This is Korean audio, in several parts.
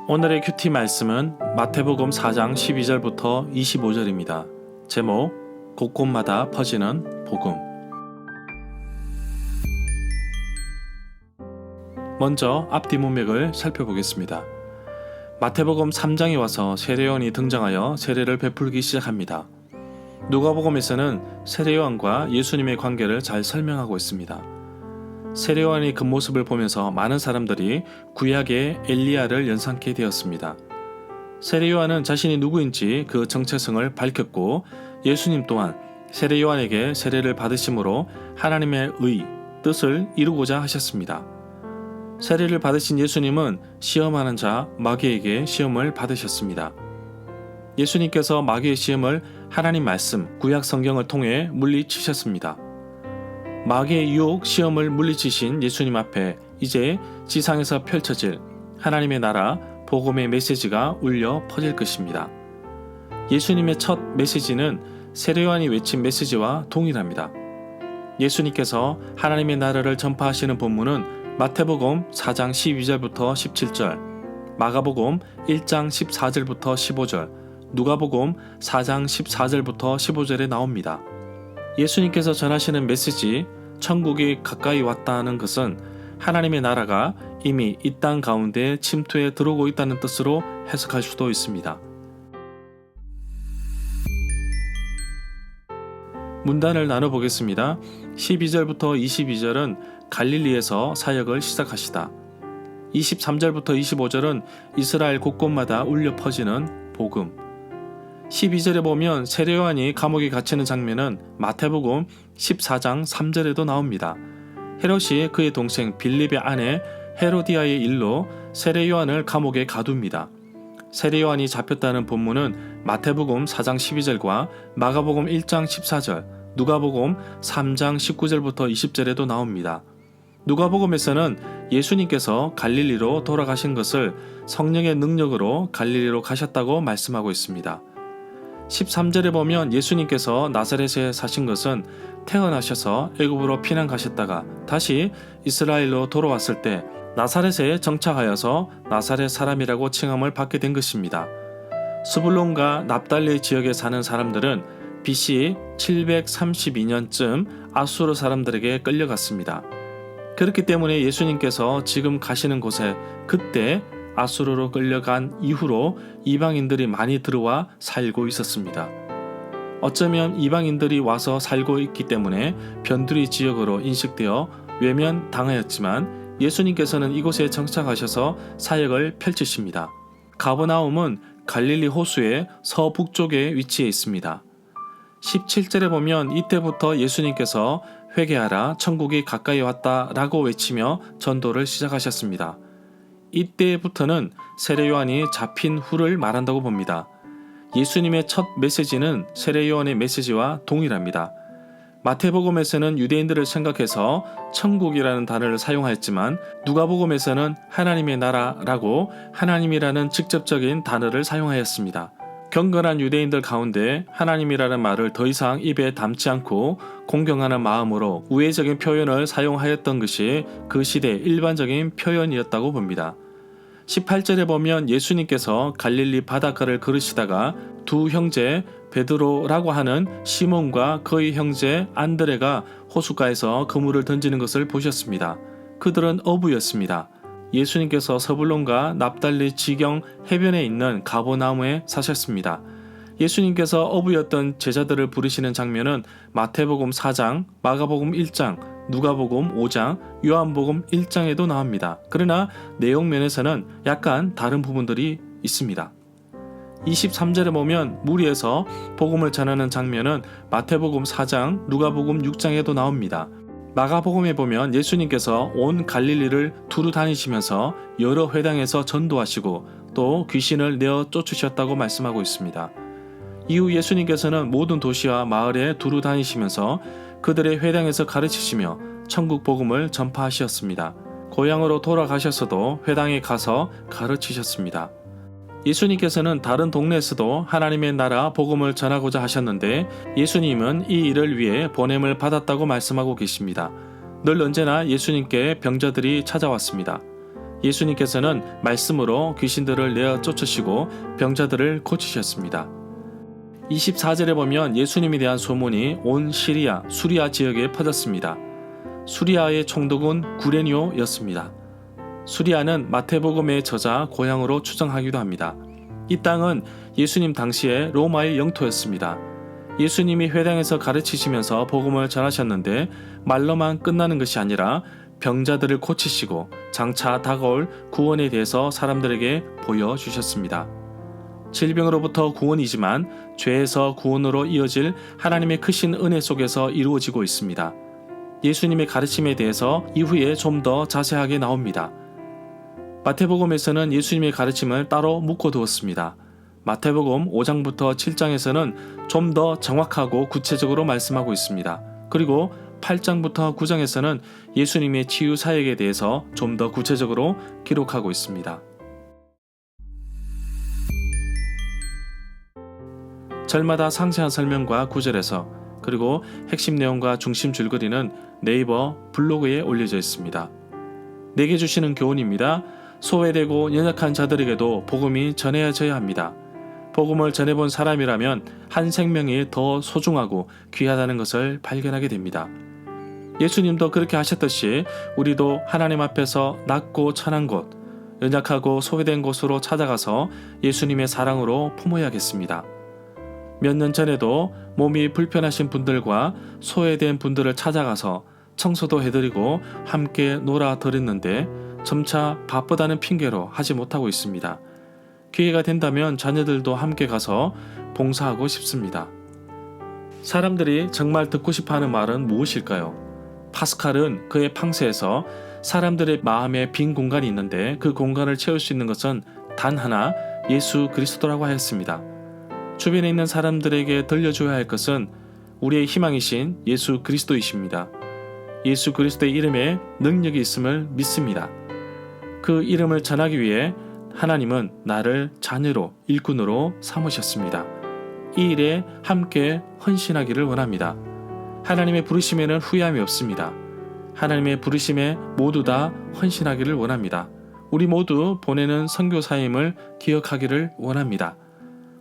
오늘의 큐티 말씀은 마태복음 4장 12절부터 25절입니다. 제목, 곳곳마다 퍼지는 복음. 먼저 앞뒤 문맥을 살펴보겠습니다. 마태복음 3장에 와서 세례요한이 등장하여 세례를 베풀기 시작합니다. 누가복음에서는 세례요한과 예수님의 관계를 잘 설명하고 있습니다. 세례요한의 그 모습을 보면서 많은 사람들이 구약의 엘리야를 연상케 되었습니다. 세례요한은 자신이 누구인지 그 정체성을 밝혔고, 예수님 또한 세례요한에게 세례를 받으심으로 하나님의 뜻을 이루고자 하셨습니다. 세례를 받으신 예수님은 시험하는 자 마귀에게 시험을 받으셨습니다. 예수님께서 마귀의 시험을 하나님 말씀, 구약 성경을 통해 물리치셨습니다. 마귀의 유혹 시험을 물리치신 예수님 앞에 이제 지상에서 펼쳐질 하나님의 나라 복음의 메시지가 울려 퍼질 것입니다. 예수님의 첫 메시지는 세례요한이 외친 메시지와 동일합니다. 예수님께서 하나님의 나라를 전파하시는 본문은 마태복음 4장 12절부터 17절, 마가복음 1장 14절부터 15절, 누가복음 4장 14절부터 15절에 나옵니다. 예수님께서 전하시는 메시지, 천국이 가까이 왔다는 것은 하나님의 나라가 이미 이 땅 가운데 침투해 들어오고 있다는 뜻으로 해석할 수도 있습니다. 문단을 나눠보겠습니다. 12절부터 22절은 갈릴리에서 사역을 시작하시다. 23절부터 25절은 이스라엘 곳곳마다 울려 퍼지는 복음. 12절에 보면 세례요한이 감옥에 갇히는 장면은 마태복음 14장 3절에도 나옵니다. 헤롯이 그의 동생 빌립의 아내 헤로디아의 일로 세례요한을 감옥에 가둡니다. 세례요한이 잡혔다는 본문은 마태복음 4장 12절과 마가복음 1장 14절, 누가복음 3장 19절부터 20절에도 나옵니다. 누가복음에서는 예수님께서 갈릴리로 돌아가신 것을 성령의 능력으로 갈릴리로 가셨다고 말씀하고 있습니다. 13절에 보면 예수님께서 나사렛에 사신 것은 태어나셔서 애굽으로 피난 가셨다가 다시 이스라엘로 돌아왔을 때 나사렛에 정착하여서 나사렛 사람이라고 칭함을 받게 된 것입니다. 스불론과 납달리 지역에 사는 사람들은 BC 732년쯤 아수르 사람들에게 끌려갔습니다. 그렇기 때문에 예수님께서 지금 가시는 곳에 그때 아수르로 끌려간 이후로 이방인들이 많이 들어와 살고 있었습니다. 어쩌면 이방인들이 와서 살고 있기 때문에 변두리 지역으로 인식되어 외면당하였지만 예수님께서는 이곳에 정착하셔서 사역을 펼치십니다. 가버나움은 갈릴리 호수의 서북쪽에 위치해 있습니다. 17절에 보면 이때부터 예수님께서 회개하라, 천국이 가까이 왔다 라고 외치며 전도를 시작하셨습니다. 이때부터는 세례요한이 잡힌 후를 말한다고 봅니다. 예수님의 첫 메시지는 세례요한의 메시지와 동일합니다. 마태복음에서는 유대인들을 생각해서 천국이라는 단어를 사용하였지만 누가복음에서는 하나님의 나라라고 하나님이라는 직접적인 단어를 사용하였습니다. 경건한 유대인들 가운데 하나님이라는 말을 더 이상 입에 담지 않고 공경하는 마음으로 우회적인 표현을 사용하였던 것이 그 시대의 일반적인 표현이었다고 봅니다. 18절에 보면 예수님께서 갈릴리 바닷가를 걸으시다가 두 형제 베드로라고 하는 시몬과 그의 형제 안드레가 호숫가에서 그물을 던지는 것을 보셨습니다. 그들은 어부였습니다. 예수님께서 서불론과 납달리 지경 해변에 있는 가버나움에 사셨습니다. 예수님께서 어부였던 제자들을 부르시는 장면은 마태복음 4장, 마가복음 1장, 누가복음 5장, 요한복음 1장에도 나옵니다. 그러나 내용 면에서는 약간 다른 부분들이 있습니다. 23절에 보면 무리에서 복음을 전하는 장면은 마태복음 4장, 누가복음 6장에도 나옵니다. 마가복음에 보면 예수님께서 온 갈릴리를 두루 다니시면서 여러 회당에서 전도하시고 또 귀신을 내어 쫓으셨다고 말씀하고 있습니다. 이후 예수님께서는 모든 도시와 마을에 두루 다니시면서 그들의 회당에서 가르치시며 천국 복음을 전파하셨습니다. 고향으로 돌아가셔서도 회당에 가서 가르치셨습니다. 예수님께서는 다른 동네에서도 하나님의 나라 복음을 전하고자 하셨는데 예수님은 이 일을 위해 보냄을 받았다고 말씀하고 계십니다. 늘 언제나 예수님께 병자들이 찾아왔습니다. 예수님께서는 말씀으로 귀신들을 내어 쫓으시고 병자들을 고치셨습니다. 24절에 보면 예수님에 대한 소문이 온 시리아, 수리아 지역에 퍼졌습니다. 수리아의 총독은 구레니오였습니다. 수리아는 마태복음의 저자 고향으로 추정하기도 합니다. 이 땅은 예수님 당시에 로마의 영토였습니다. 예수님이 회당에서 가르치시면서 복음을 전하셨는데 말로만 끝나는 것이 아니라 병자들을 고치시고 장차 다가올 구원에 대해서 사람들에게 보여주셨습니다. 질병으로부터 구원이지만 죄에서 구원으로 이어질 하나님의 크신 은혜 속에서 이루어지고 있습니다. 예수님의 가르침에 대해서 이후에 좀 더 자세하게 나옵니다. 마태복음에서는 예수님의 가르침을 따로 묶어두었습니다. 마태복음 5장부터 7장에서는 좀 더 정확하고 구체적으로 말씀하고 있습니다. 그리고 8장부터 9장에서는 예수님의 치유 사역에 대해서 좀 더 구체적으로 기록하고 있습니다. 절마다 상세한 설명과 구절에서 그리고 핵심 내용과 중심 줄거리는 네이버 블로그에 올려져 있습니다. 내게 주시는 교훈입니다. 소외되고 연약한 자들에게도 복음이 전해져야 합니다. 복음을 전해본 사람이라면 한 생명이 더 소중하고 귀하다는 것을 발견하게 됩니다. 예수님도 그렇게 하셨듯이 우리도 하나님 앞에서 낮고 천한 곳, 연약하고 소외된 곳으로 찾아가서 예수님의 사랑으로 품어야겠습니다. 몇 년 전에도 몸이 불편하신 분들과 소외된 분들을 찾아가서 청소도 해드리고 함께 놀아드렸는데 점차 바쁘다는 핑계로 하지 못하고 있습니다. 기회가 된다면 자녀들도 함께 가서 봉사하고 싶습니다. 사람들이 정말 듣고 싶어하는 말은 무엇일까요? 파스칼은 그의 팡세에서 사람들의 마음에 빈 공간이 있는데 그 공간을 채울 수 있는 것은 단 하나 예수 그리스도라고 하였습니다. 주변에 있는 사람들에게 들려줘야 할 것은 우리의 희망이신 예수 그리스도이십니다. 예수 그리스도의 이름에 능력이 있음을 믿습니다. 그 이름을 전하기 위해 하나님은 나를 자녀로 일꾼으로 삼으셨습니다. 이 일에 함께 헌신하기를 원합니다. 하나님의 부르심에는 후회함이 없습니다. 하나님의 부르심에 모두 다 헌신하기를 원합니다. 우리 모두 보내는 선교사임을 기억하기를 원합니다.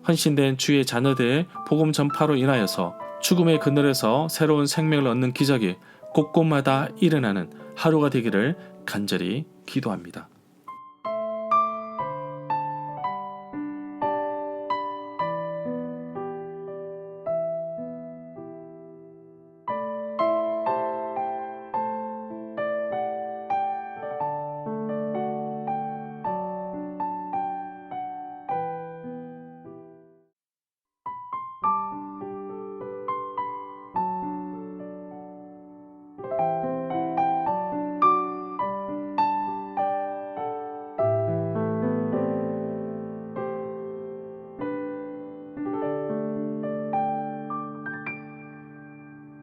헌신된 주의 자녀들의 복음 전파로 인하여서 죽음의 그늘에서 새로운 생명을 얻는 기적이 곳곳마다 일어나는 하루가 되기를 간절히 기도합니다.